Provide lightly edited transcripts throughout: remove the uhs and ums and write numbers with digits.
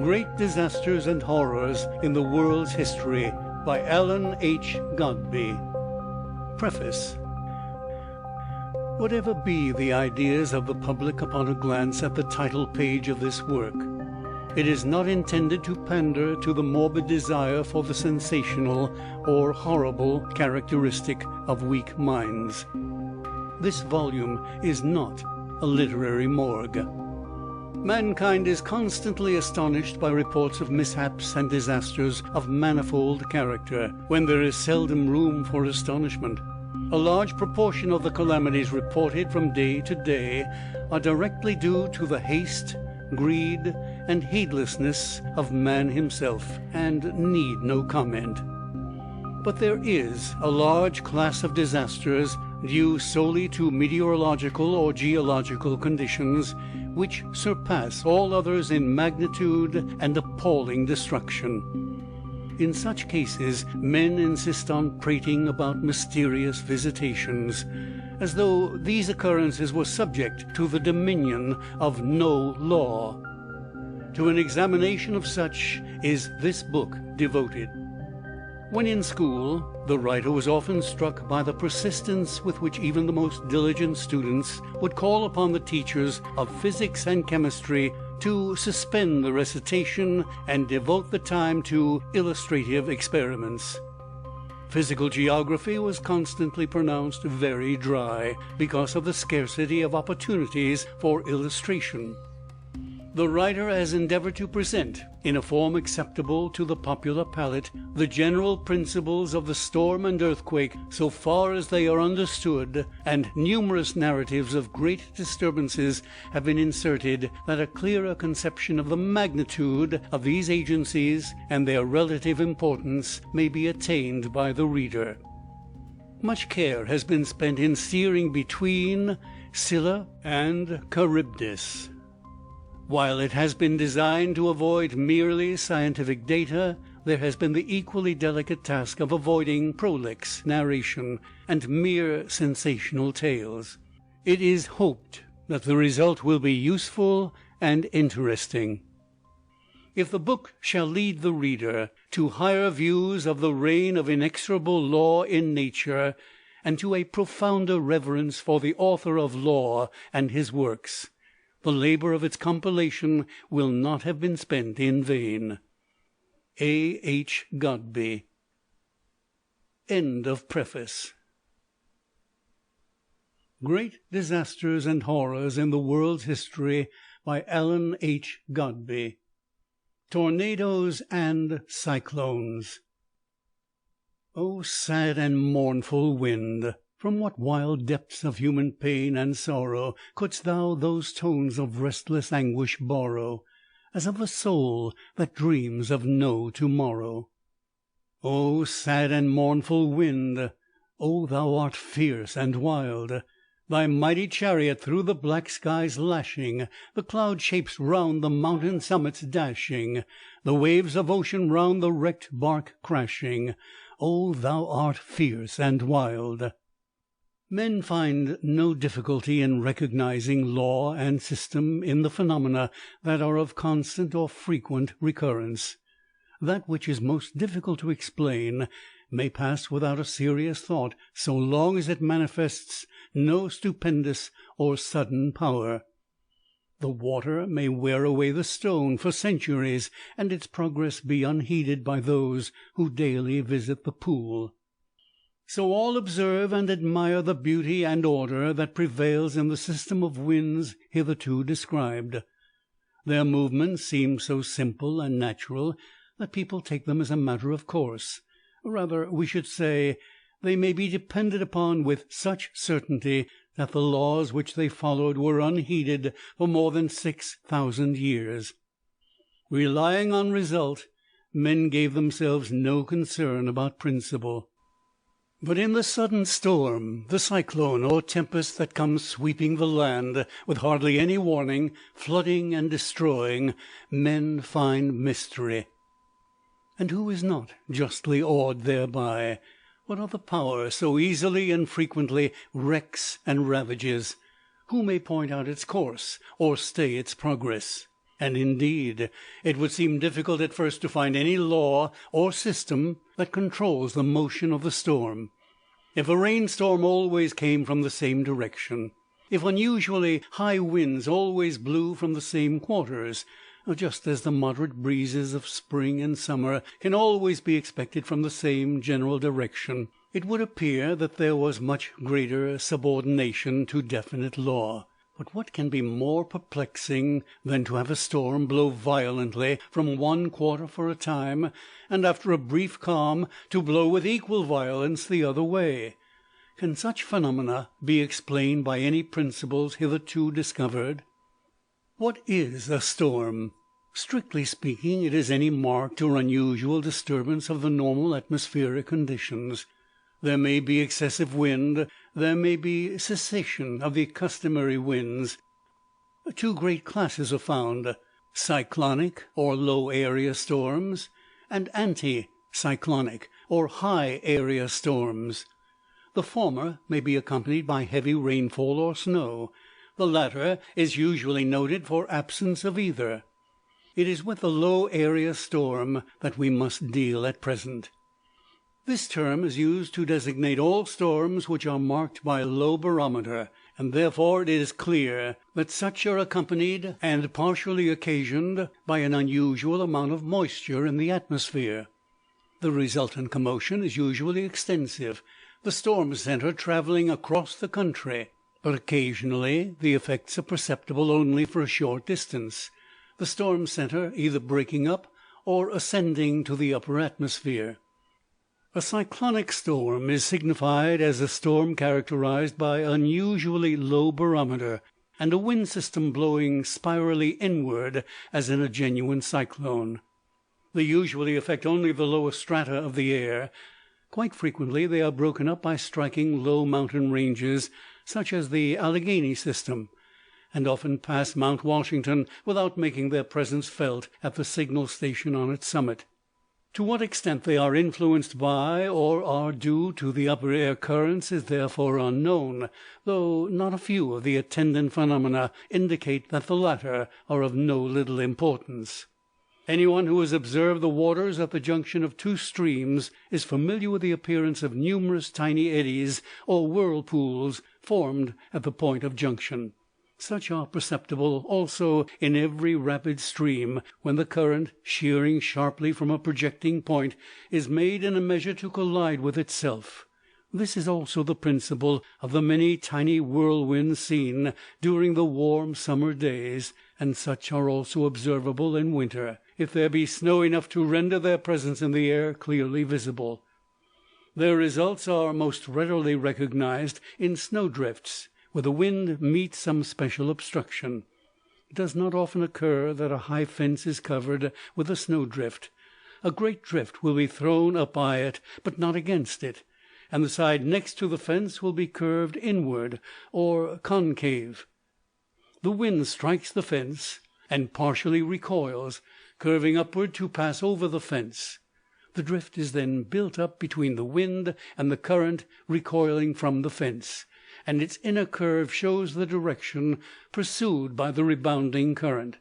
Great Disasters and Horrors in the World's History by Alan H. Godbey. Preface. Whatever be the ideas of the public upon a glance at the title page of this work, it is not intended to pander to the morbid desire for the sensational or horrible characteristic of weak minds. This volume is not a literary morgue. Mankind is constantly astonished by reports of mishaps and disasters of manifold character, when there is seldom room for astonishment. A large proportion of the calamities reported from day to day are directly due to the haste, greed, and heedlessness of man himself, and need no comment. But there is a large class of disasters due solely to meteorological or geological conditions, which surpass all others in magnitude and appalling destruction. In such cases, men insist on prating about mysterious visitations, as though these occurrences were subject to the dominion of no law. To an examination of such is this book devoted. When in school, the writer was often struck by the persistence with which even the most diligent students would call upon the teachers of physics and chemistry to suspend the recitation and devote the time to illustrative experiments. Physical geography was constantly pronounced very dry because of the scarcity of opportunities for illustration. The writer has endeavored to present, in a form acceptable to the popular palate, the general principles of the storm and earthquake so far as they are understood, and numerous narratives of great disturbances have been inserted that a clearer conception of the magnitude of these agencies and their relative importance may be attained by the reader. Much care has been spent in steering between Scylla and Charybdis. While it has been designed to avoid merely scientific data, there has been the equally delicate task of avoiding prolix narration and mere sensational tales. It is hoped that the result will be useful and interesting. If the book shall lead the reader to higher views of the reign of inexorable law in nature, and to a profounder reverence for the author of law and his works, the labor of its compilation will not have been spent in vain. A. H. Godbey. End of preface. Great Disasters and Horrors in the World's History by Alan H. Godbey. Tornadoes and Cyclones. O sad and mournful wind! From what wild depths of human pain and sorrow couldst thou those tones of restless anguish borrow, as of a soul that dreams of no to-morrow? O sad and mournful wind! O thou art fierce and wild! Thy mighty chariot through the black skies lashing, the cloud shapes round the mountain summits dashing, the waves of ocean round the wrecked bark crashing, O thou art fierce and wild! Men find no difficulty in recognizing law and system in the phenomena that are of constant or frequent recurrence. That which is most difficult to explain may pass without a serious thought so long as it manifests no stupendous or sudden power. The water may wear away the stone for centuries, and its progress be unheeded by those who daily visit the pool. So all observe and admire the beauty and order that prevails in the system of winds hitherto described. Their movements seem so simple and natural that people take them as a matter of course. Rather, we should say, they may be depended upon with such certainty that the laws which they followed were unheeded for more than 6,000 years. Relying on result, men gave themselves no concern about principle. But in the sudden storm, the cyclone or tempest that comes sweeping the land with hardly any warning, flooding and destroying, men find mystery. And who is not justly awed thereby? What other power so easily and frequently wrecks and ravages? Who may point out its course or stay its progress? And indeed, it would seem difficult at first to find any law or system that controls the motion of the storm. If a rainstorm always came from the same direction, if unusually high winds always blew from the same quarters, just as the moderate breezes of spring and summer can always be expected from the same general direction, it would appear that there was much greater subordination to definite law. But what can be more perplexing than to have a storm blow violently from one quarter for a time, and after a brief calm to blow with equal violence the other way? Can such phenomena be explained by any principles hitherto discovered? What is a storm? Strictly speaking, it is any marked or unusual disturbance of the normal atmospheric conditions. There may be excessive wind, there may be cessation of the customary winds. Two great classes are found: cyclonic or low area storms, and anti-cyclonic or high area storms. The former may be accompanied by heavy rainfall or snow. The latter is usually noted for absence of either. It is with the low area storm that we must deal at present. This term is used to designate all storms which are marked by low barometer, and therefore it is clear that such are accompanied and partially occasioned by an unusual amount of moisture in the atmosphere. The resultant commotion is usually extensive, the storm center traveling across the country, but occasionally the effects are perceptible only for a short distance, the storm center either breaking up or ascending to the upper atmosphere. A cyclonic storm is signified as a storm characterized by unusually low barometer, and a wind system blowing spirally inward as in a genuine cyclone. They usually affect only the lower strata of the air. Quite frequently they are broken up by striking low mountain ranges, such as the Allegheny system, and often pass Mount Washington without making their presence felt at the signal station on its summit. To what extent they are influenced by or are due to the upper air currents is therefore unknown, though not a few of the attendant phenomena indicate that the latter are of no little importance. Anyone who has observed the waters at the junction of two streams is familiar with the appearance of numerous tiny eddies or whirlpools formed at the point of junction. Such are perceptible also in every rapid stream, when the current, sheering sharply from a projecting point, is made in a measure to collide with itself. This is also the principle of the many tiny whirlwinds seen during the warm summer days, and such are also observable in winter, if there be snow enough to render their presence in the air clearly visible. Their results are most readily recognized in snowdrifts, where the wind meets some special obstruction. It does not often occur that a high fence is covered with a snowdrift. A great drift will be thrown up by it, but not against it, and the side next to the fence will be curved inward or concave. The wind strikes the fence and partially recoils, curving upward to pass over the fence. The drift is then built up between the wind and the current recoiling from the fence, and its inner curve shows the direction pursued by the rebounding current.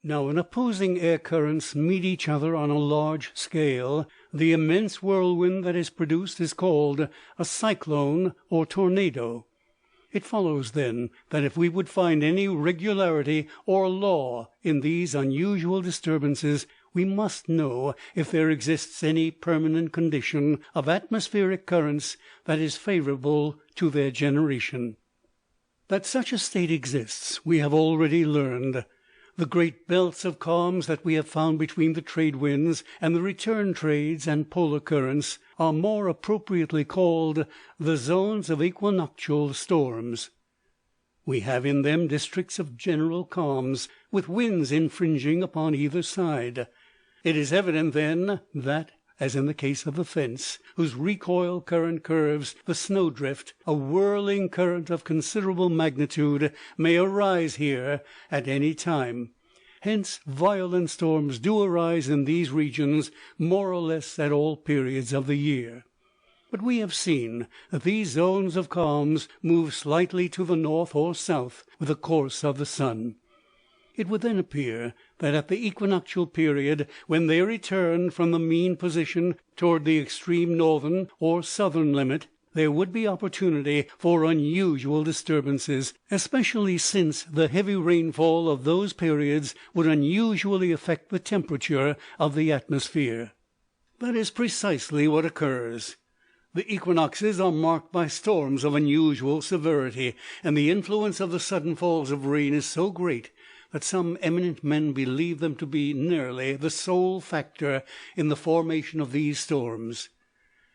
Now, when opposing air currents meet each other on a large scale, the immense whirlwind that is produced is called a cyclone or tornado. It follows, then, that if we would find any regularity or law in these unusual disturbances, we must know if there exists any permanent condition of atmospheric currents that is favorable to their generation. That such a state exists we have already learned. The great belts of calms that we have found between the trade winds and the return trades and polar currents are more appropriately called the zones of equinoctial storms. We have in them districts of general calms, with winds infringing upon either side. It is evident, then, that, as in the case of the fence, whose recoil current curves the snowdrift, a whirling current of considerable magnitude may arise here at any time. Hence violent storms do arise in these regions more or less at all periods of the year. But we have seen that these zones of calms move slightly to the north or south with the course of the sun. It would then appear that at the equinoctial period, when they return from the mean position toward the extreme northern or southern limit, there would be opportunity for unusual disturbances, especially since the heavy rainfall of those periods would unusually affect the temperature of the atmosphere. That is precisely what occurs. The equinoxes are marked by storms of unusual severity, and the influence of the sudden falls of rain is so great that some eminent men believe them to be nearly the sole factor in the formation of these storms.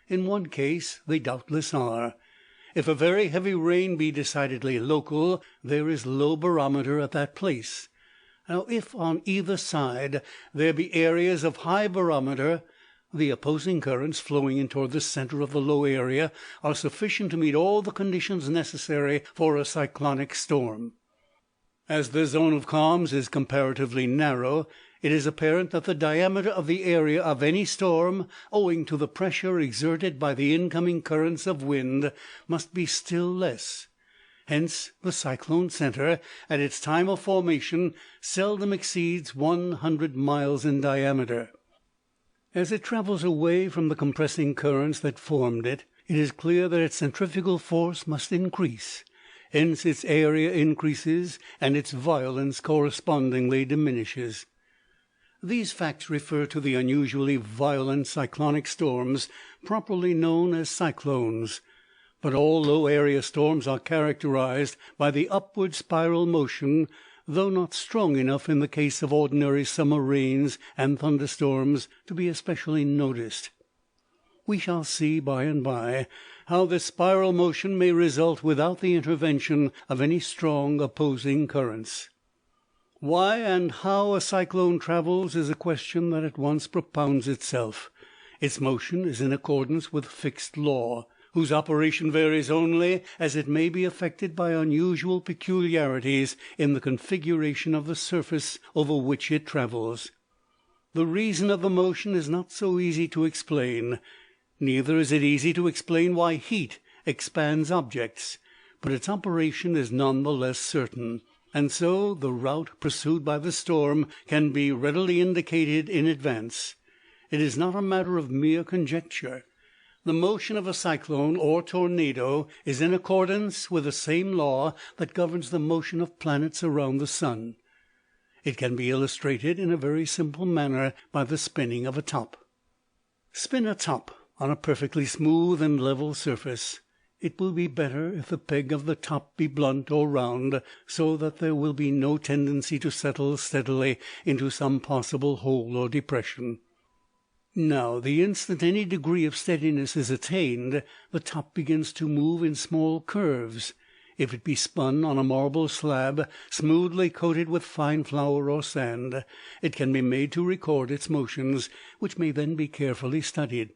In one case they doubtless are. If a very heavy rain be decidedly local, there is low barometer at that place. Now, if on either side there be areas of high barometer, the opposing currents flowing in toward the center of the low area are sufficient to meet all the conditions necessary for a cyclonic storm. As the zone of calms is comparatively narrow, it is apparent that the diameter of the area of any storm, owing to the pressure exerted by the incoming currents of wind, must be still less. Hence the cyclone center, at its time of formation, seldom exceeds 100 miles in diameter. As it travels away from the compressing currents that formed it, it is clear that its centrifugal force must increase. Hence its area increases and its violence correspondingly diminishes. These facts refer to the unusually violent cyclonic storms, properly known as cyclones. But all low area storms are characterized by the upward spiral motion, though not strong enough in the case of ordinary summer rains and thunderstorms to be especially noticed. We shall see by and by how this spiral motion may result without the intervention of any strong opposing currents. Why and how a cyclone travels is a question that at once propounds itself. Its motion is in accordance with fixed law, whose operation varies only as it may be affected by unusual peculiarities in the configuration of the surface over which it travels. The reason of the motion is not so easy to explain. Neither is it easy to explain why heat expands objects, but its operation is none the less certain, and so the route pursued by the storm can be readily indicated in advance. It is not a matter of mere conjecture. The motion of a cyclone or tornado is in accordance with the same law that governs the motion of planets around the sun. It can be illustrated in a very simple manner by the spinning of a top. Spin a top on a perfectly smooth and level surface. It will be better if the peg of the top be blunt or round, so that there will be no tendency to settle steadily into some possible hole or depression. Now, the instant any degree of steadiness is attained, the top begins to move in small curves. If it be spun on a marble slab, smoothly coated with fine flour or sand, it can be made to record its motions, which may then be carefully studied.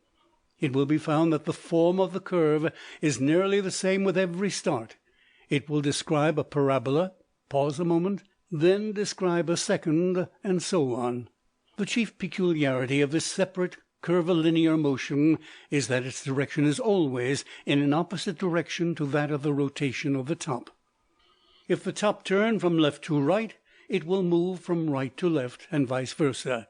It will be found that the form of the curve is nearly the same with every start. It will describe a parabola, pause a moment, then describe a second, and so on. The chief peculiarity of this separate curvilinear motion is that its direction is always in an opposite direction to that of the rotation of the top. If the top turn from left to right, it will move from right to left, and vice versa.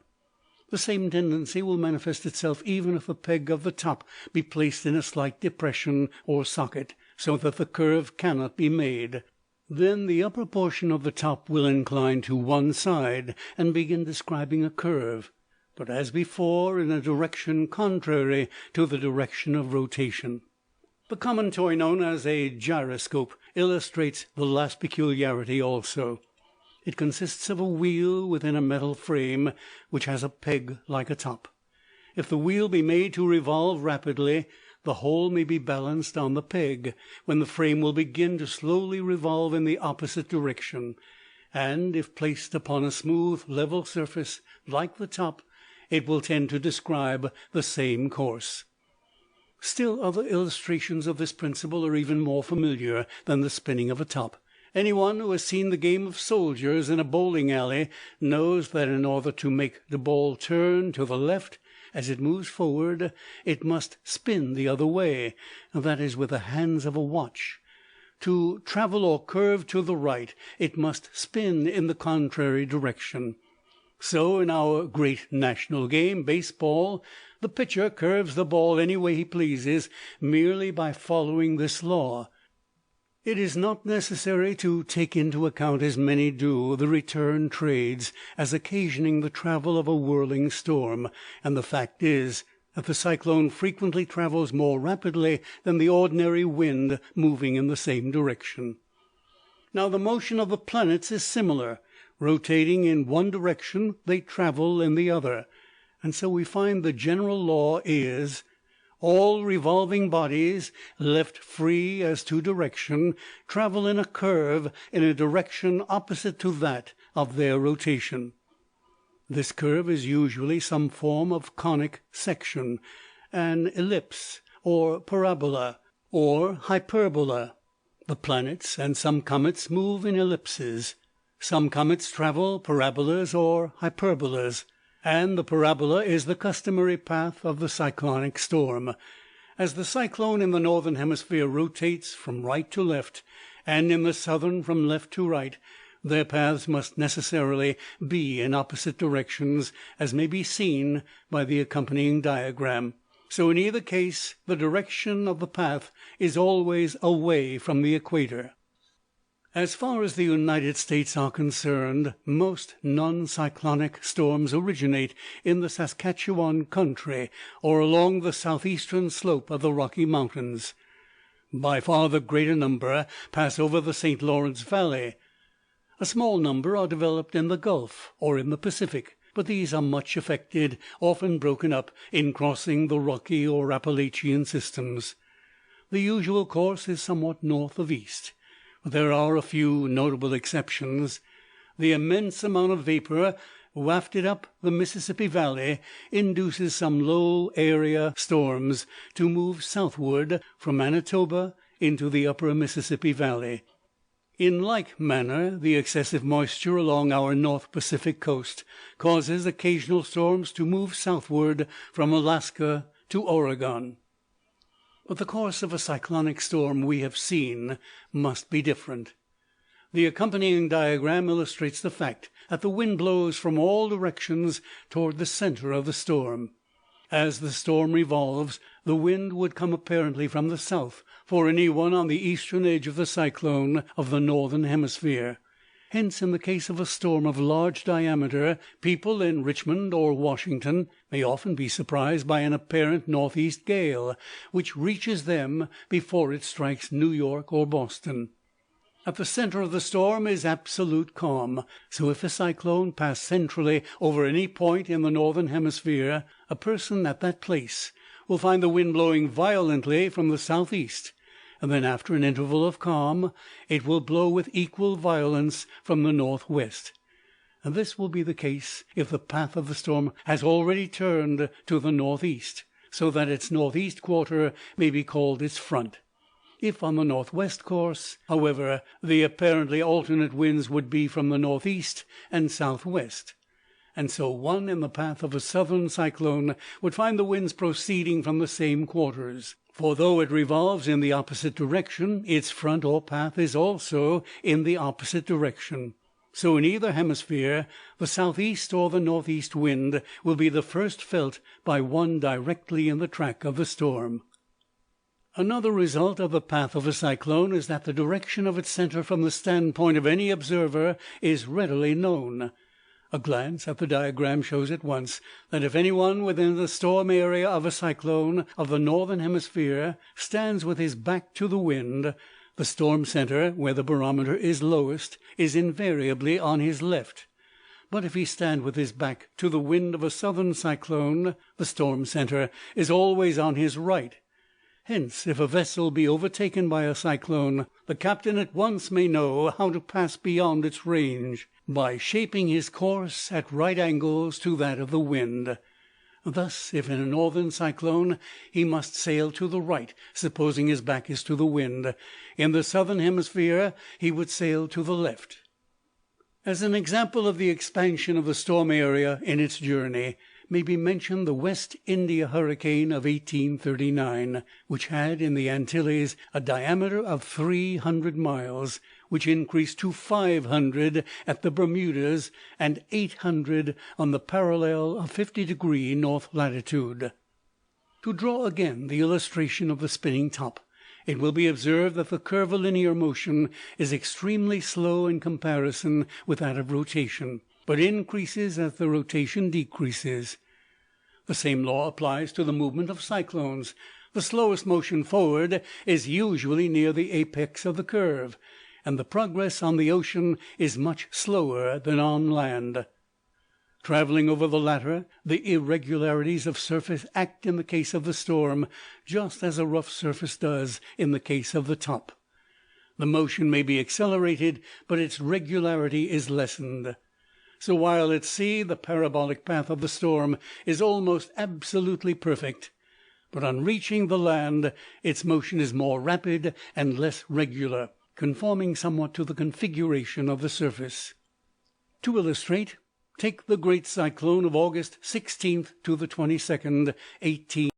The same tendency will manifest itself even if the peg of the top be placed in a slight depression or socket, so that the curve cannot be made. Then the upper portion of the top will incline to one side and begin describing a curve, but as before in a direction contrary to the direction of rotation. The common toy known as a gyroscope illustrates the last peculiarity also. It consists of a wheel within a metal frame, which has a peg like a top. If the wheel be made to revolve rapidly, the whole may be balanced on the peg, when the frame will begin to slowly revolve in the opposite direction, and if placed upon a smooth, level surface like the top, it will tend to describe the same course. Still other illustrations of this principle are even more familiar than the spinning of a top. Anyone who has seen the game of soldiers in a bowling alley knows that in order to make the ball turn to the left as it moves forward, it must spin the other way, that is, with the hands of a watch. to travel or curve to the right, it must spin in the contrary direction. So in our great national game, baseball, the pitcher curves the ball any way he pleases, merely by following this law. It is not necessary to take into account, as many do, the return trades as occasioning the travel of a whirling storm, and the fact is that the cyclone frequently travels more rapidly than the ordinary wind moving in the same direction. Now the motion of the planets is similar. Rotating in one direction, they travel in the other, and so we find the general law is: all revolving bodies, left free as to direction, travel in a curve in a direction opposite to that of their rotation. This curve is usually some form of conic section, an ellipse, or parabola, or hyperbola. The planets and some comets move in ellipses. Some comets travel parabolas or hyperbolas, and the parabola is the customary path of the cyclonic storm. As the cyclone in the northern hemisphere rotates from right to left, and in the southern from left to right, their paths must necessarily be in opposite directions, as may be seen by the accompanying diagram. So in either case the direction of the path is always away from the equator. As far as the United States are concerned, most non-cyclonic storms originate in the Saskatchewan country, or along the southeastern slope of the Rocky Mountains. By far the greater number pass over the St. Lawrence Valley. A small number are developed in the Gulf or in the Pacific, but these are much affected, often broken up, in crossing the Rocky or Appalachian systems. The usual course is somewhat north of east. There are a few notable exceptions. The immense amount of vapor wafted up the Mississippi Valley induces some low area storms to move southward from Manitoba into the upper Mississippi Valley. In like manner, the excessive moisture along our North Pacific coast causes occasional storms to move southward from Alaska to Oregon. But the course of a cyclonic storm, we have seen, must be different. The accompanying diagram illustrates the fact that the wind blows from all directions toward the center of the storm. As the storm revolves, the wind would come apparently from the south for any one on the eastern edge of the cyclone of the northern hemisphere. Hence, in the case of a storm of large diameter, people in Richmond or Washington may often be surprised by an apparent northeast gale, which reaches them before it strikes New York or Boston. At the center of the storm is absolute calm, so if a cyclone pass centrally over any point in the northern hemisphere, a person at that place will find the wind blowing violently from the southeast, and then after an interval of calm it will blow with equal violence from the northwest. And this will be the case if the path of the storm has already turned to the northeast, so that its northeast quarter may be called its front. If on the northwest course, however, the apparently alternate winds would be from the northeast and southwest. And so one in the path of a southern cyclone would find the winds proceeding from the same quarters. For though it revolves in the opposite direction, its front or path is also in the opposite direction. So in either hemisphere, the southeast or the northeast wind will be the first felt by one directly in the track of the storm. Another result of the path of a cyclone is that the direction of its center from the standpoint of any observer is readily known. A glance at the diagram shows at once that if anyone within the storm area of a cyclone of the northern hemisphere stands with his back to the wind, the storm center, where the barometer is lowest, is invariably on his left. But if he stand with his back to the wind of a southern cyclone, the storm center is always on his right. Hence, if a vessel be overtaken by a cyclone, the captain at once may know how to pass beyond its range, by shaping his course at right angles to that of the wind. Thus, if in a northern cyclone, he must sail to the right, supposing his back is to the wind. In the southern hemisphere he would sail to the left. As an example of the expansion of the storm area in its journey, may be mentioned the West India hurricane of 1839, which had in the Antilles a diameter of 300 miles, which increased to 500 at the Bermudas and 800 on the parallel of 50° north latitude. To draw again the illustration of the spinning top, it will be observed that the curvilinear motion is extremely slow in comparison with that of rotation, but increases as the rotation decreases. The same law applies to the movement of cyclones. The slowest motion forward is usually near the apex of the curve, and the progress on the ocean is much slower than on land. Traveling over the latter, the irregularities of surface act in the case of the storm just as a rough surface does in the case of the top. The motion may be accelerated, but its regularity is lessened. So while at sea the parabolic path of the storm is almost absolutely perfect, but on reaching the land its motion is more rapid and less regular, conforming somewhat to the configuration of the surface. To illustrate, take the great cyclone of August 16th to the 22nd, 18.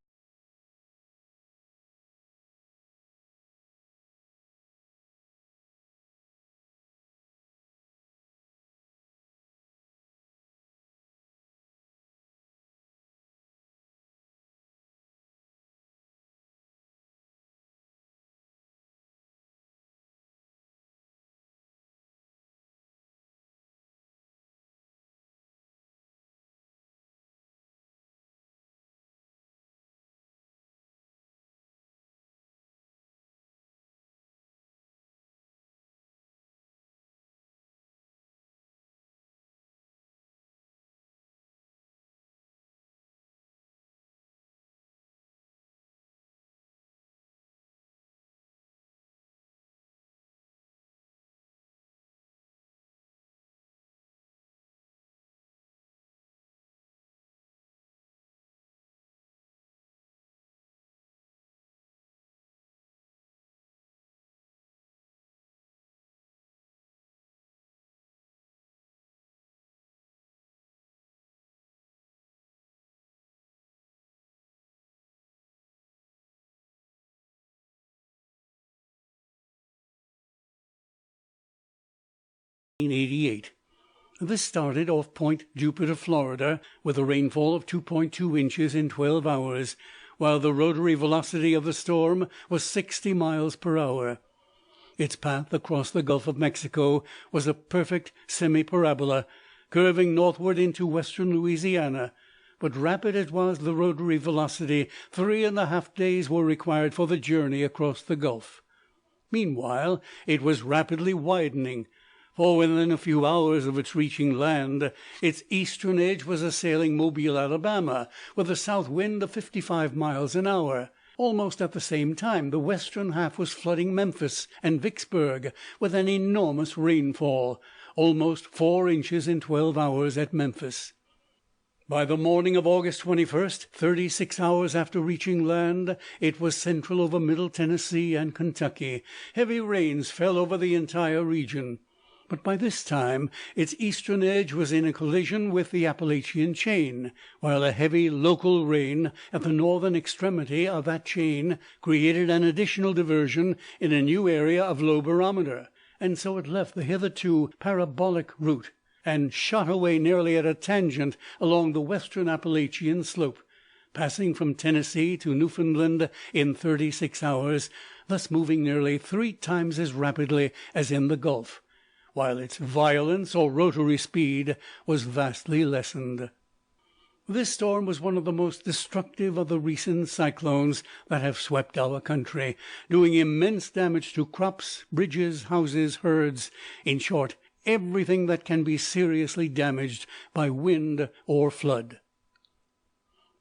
This started off Point Jupiter, Florida, with a rainfall of 2.2 inches in 12 hours, while the rotary velocity of the storm was 60 miles per hour. Its path across the Gulf of Mexico was a perfect semi-parabola, curving northward into western Louisiana. But rapid as was the rotary velocity, 3½ days were required for the journey across the Gulf. Meanwhile it was rapidly widening, for within a few hours of its reaching land, its eastern edge was assailing Mobile, Alabama, with a south wind of 55 miles an hour. Almost at the same time the western half was flooding Memphis and Vicksburg with an enormous rainfall, almost 4 inches in 12 hours at Memphis. By the morning of August 21st, 36 hours after reaching land, it was central over Middle Tennessee and Kentucky. Heavy rains fell over the entire region. But by this time its eastern edge was in a collision with the Appalachian chain, while a heavy local rain at the northern extremity of that chain created an additional diversion in a new area of low barometer, and so it left the hitherto parabolic route and shot away nearly at a tangent along the western Appalachian slope, passing from Tennessee to Newfoundland in 36 hours, thus moving nearly 3 times as rapidly as in the Gulf, while its violence or rotary speed was vastly lessened. This storm was one of the most destructive of the recent cyclones that have swept our country, doing immense damage to crops, bridges, houses, herds, in short, everything that can be seriously damaged by wind or flood.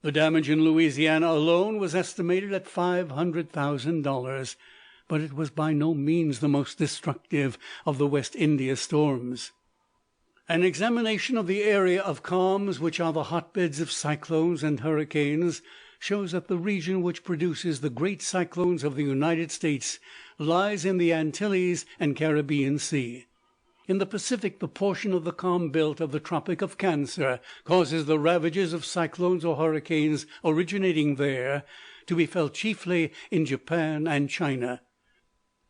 The damage in Louisiana alone was estimated at $500,000. But it was by no means the most destructive of the West India storms. An examination of the area of calms, which are the hotbeds of cyclones and hurricanes, shows that the region which produces the great cyclones of the United States lies in the Antilles and Caribbean Sea. In the Pacific, the portion of the calm belt of the Tropic of Cancer causes the ravages of cyclones or hurricanes originating there to be felt chiefly in Japan and China.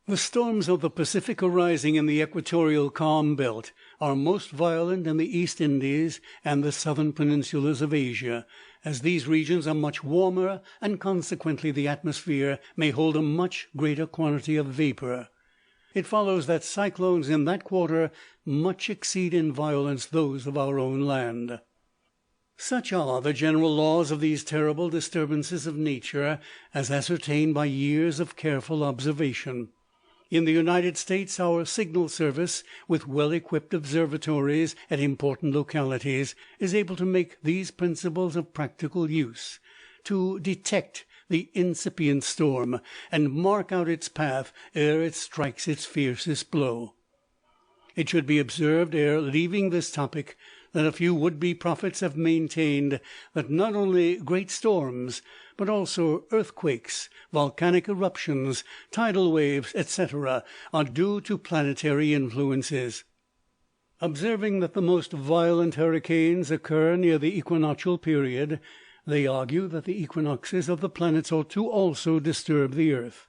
The storms of the Pacific arising in the equatorial calm belt are most violent in the East Indies and the southern peninsulas of Asia, as these regions are much warmer, and consequently the atmosphere may hold a much greater quantity of vapor. It follows that cyclones in that quarter much exceed in violence those of our own land. Such are the general laws of these terrible disturbances of nature, as ascertained by years of careful observation. In the United States, our signal service, with well-equipped observatories at important localities, is able to make these principles of practical use, to detect the incipient storm, and mark out its path ere it strikes its fiercest blow. It should be observed, ere leaving this topic, that a few would-be prophets have maintained that not only great storms, but also earthquakes, volcanic eruptions, tidal waves, etc., are due to planetary influences. Observing that the most violent hurricanes occur near the equinoctial period, they argue that the equinoxes of the planets ought to also disturb the earth.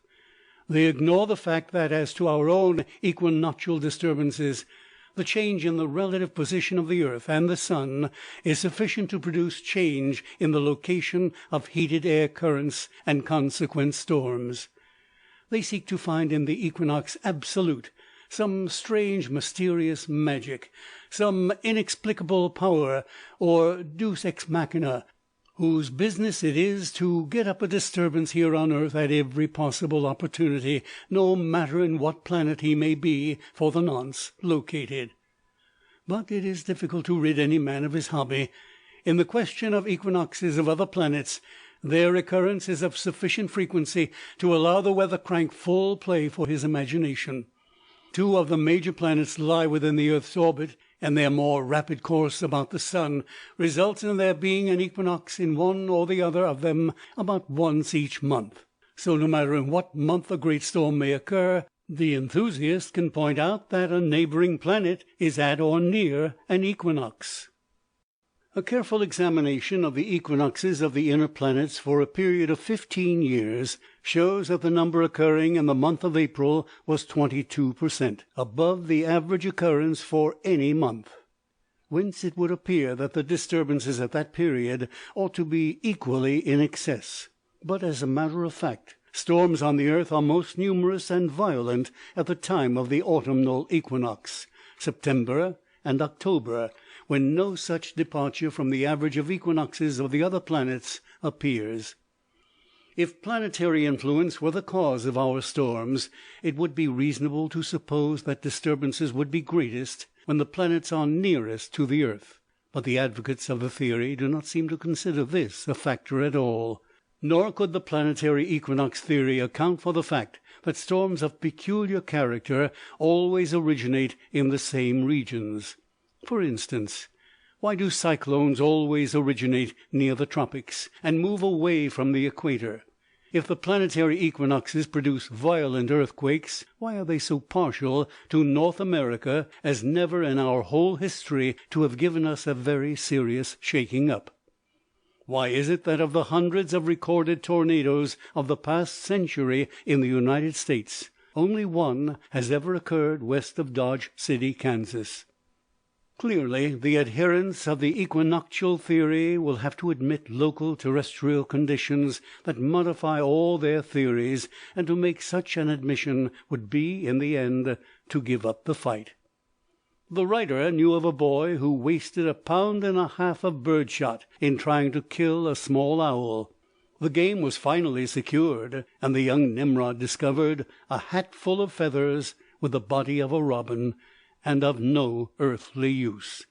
They ignore the fact that, as to our own equinoctial disturbances, the change in the relative position of the earth and the sun is sufficient to produce change in the location of heated air currents and consequent storms. They seek to find in the equinox absolute some strange mysterious magic, some inexplicable power, or deus ex machina, whose business it is to get up a disturbance here on earth at every possible opportunity, no matter in what planet he may be for the nonce located. But it is difficult to rid any man of his hobby. In the question of equinoxes of other planets, their recurrence is of sufficient frequency to allow the weather crank full play for his imagination. Two of the major planets lie within the earth's orbit, and their more rapid course about the sun results in there being an equinox in one or the other of them about once each month. So no matter in what month a great storm may occur, the enthusiast can point out that a neighboring planet is at or near an equinox. A careful examination of the equinoxes of the inner planets for a period of 15 years shows that the number occurring in the month of April was 22% above the average occurrence for any month. Whence it would appear that the disturbances at that period ought to be equally in excess. But, as a matter of fact, storms on the earth are most numerous and violent at the time of the autumnal equinox, September and October, when no such departure from the average of equinoxes of the other planets appears. If planetary influence were the cause of our storms, it would be reasonable to suppose that disturbances would be greatest when the planets are nearest to the earth. But the advocates of the theory do not seem to consider this a factor at all. Nor could the planetary equinox theory account for the fact that storms of peculiar character always originate in the same regions. For instance, why do cyclones always originate near the tropics, and move away from the equator? If the planetary equinoxes produce violent earthquakes, why are they so partial to North America as never in our whole history to have given us a very serious shaking up? Why is it that of the hundreds of recorded tornadoes of the past century in the United States, only one has ever occurred west of Dodge City, Kansas? Clearly, the adherents of the equinoctial theory will have to admit local terrestrial conditions that modify all their theories, and to make such an admission would be, in the end, to give up the fight. The writer knew of a boy who wasted 1.5 pounds of birdshot in trying to kill a small owl. The game was finally secured, and the young Nimrod discovered a hat full of feathers with the body of a robin, and of no earthly use.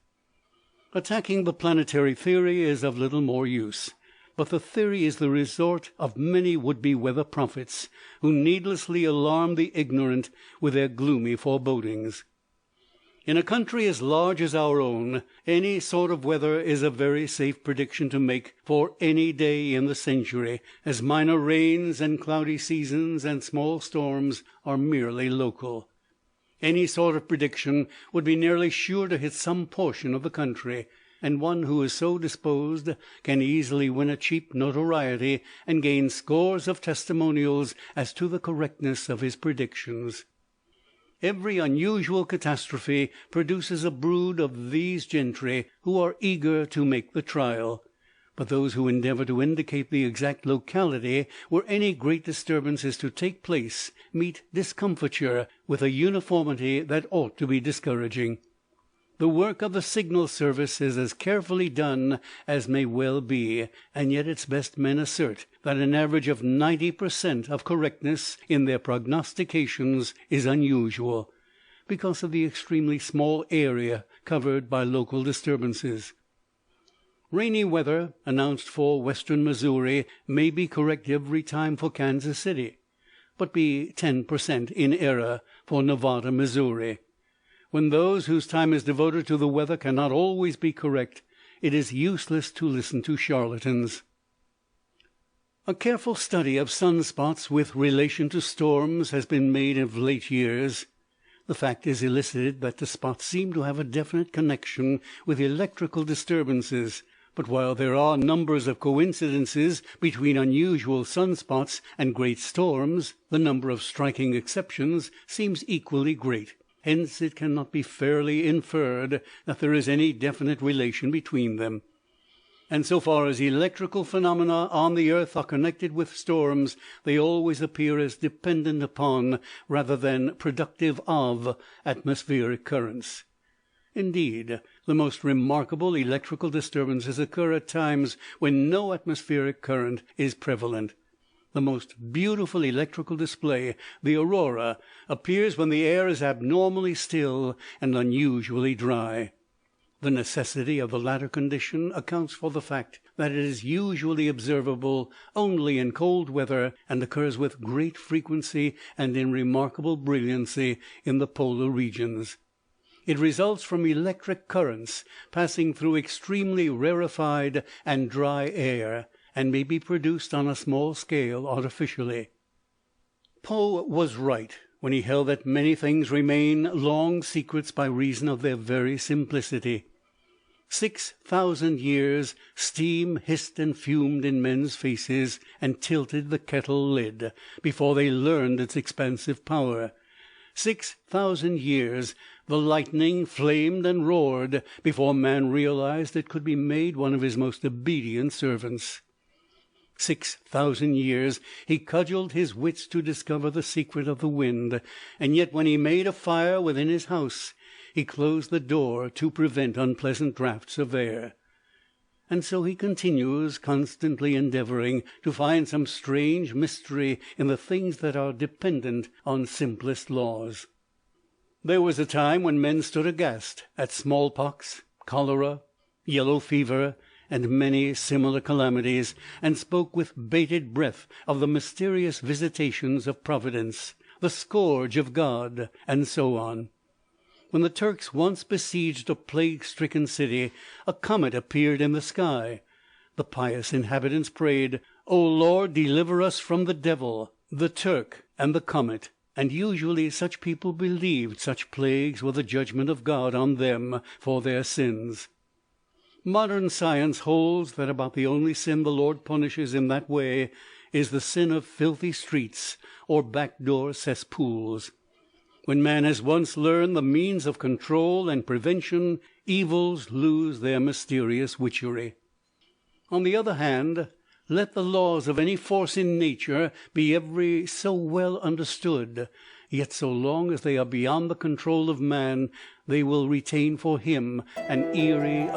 Attacking the planetary theory is of little more use, but the theory is the resort of many would-be weather prophets, who needlessly alarm the ignorant with their gloomy forebodings. In a country as large as our own, any sort of weather is a very safe prediction to make for any day in the century, as minor rains and cloudy seasons and small storms are merely local. Any sort of prediction would be nearly sure to hit some portion of the country, and one who is so disposed can easily win a cheap notoriety and gain scores of testimonials as to the correctness of his predictions. Every unusual catastrophe produces a brood of these gentry who are eager to make the trial, but those who endeavour to indicate the exact locality where any great disturbance is to take place meet discomfiture with a uniformity that ought to be discouraging. The work of the signal service is as carefully done as may well be, and yet its best men assert that an average of 90% of correctness in their prognostications is unusual, because of the extremely small area covered by local disturbances. Rainy weather announced for western Missouri may be correct every time for Kansas City, but be 10% in error for Nevada, Missouri. When those whose time is devoted to the weather cannot always be correct, it is useless to listen to charlatans. A careful study of sunspots with relation to storms has been made of late years. The fact is elicited that the spots seem to have a definite connection with electrical disturbances, but while there are numbers of coincidences between unusual sunspots and great storms, the number of striking exceptions seems equally great. Hence it cannot be fairly inferred that there is any definite relation between them. And so far as electrical phenomena on the earth are connected with storms, they always appear as dependent upon, rather than productive of, atmospheric currents. Indeed, the most remarkable electrical disturbances occur at times when no atmospheric current is prevalent. The most beautiful electrical display, the aurora, appears when the air is abnormally still and unusually dry. The necessity of the latter condition accounts for the fact that it is usually observable only in cold weather, and occurs with great frequency and in remarkable brilliancy in the polar regions. It results from electric currents passing through extremely rarefied and dry air, and may be produced on a small scale artificially. Poe was right when he held that many things remain long secrets by reason of their very simplicity. 6,000 years steam hissed and fumed in men's faces, and tilted the kettle lid, before they learned its expansive power. 6,000 years the lightning flamed and roared, before man realized it could be made one of his most obedient servants. 6,000 years he cudgelled his wits to discover the secret of the wind, and yet when he made a fire within his house, he closed the door to prevent unpleasant draughts of air. And so he continues constantly endeavouring to find some strange mystery in the things that are dependent on simplest laws. There was a time when men stood aghast at smallpox, cholera, yellow fever, and many similar calamities, and spoke with bated breath of the mysterious visitations of Providence, the scourge of God, and so on. When the Turks once besieged a plague-stricken city, a comet appeared in the sky. The pious inhabitants prayed, "O Lord, deliver us from the devil, the Turk, and the comet," and usually such people believed such plagues were the judgment of God on them for their sins. Modern science holds that about the only sin the Lord punishes in that way is the sin of filthy streets or backdoor cesspools. When man has once learned the means of control and prevention, evils lose their mysterious witchery. On the other hand, let the laws of any force in nature be every so well understood, yet so long as they are beyond the control of man, they will retain for him an eerie,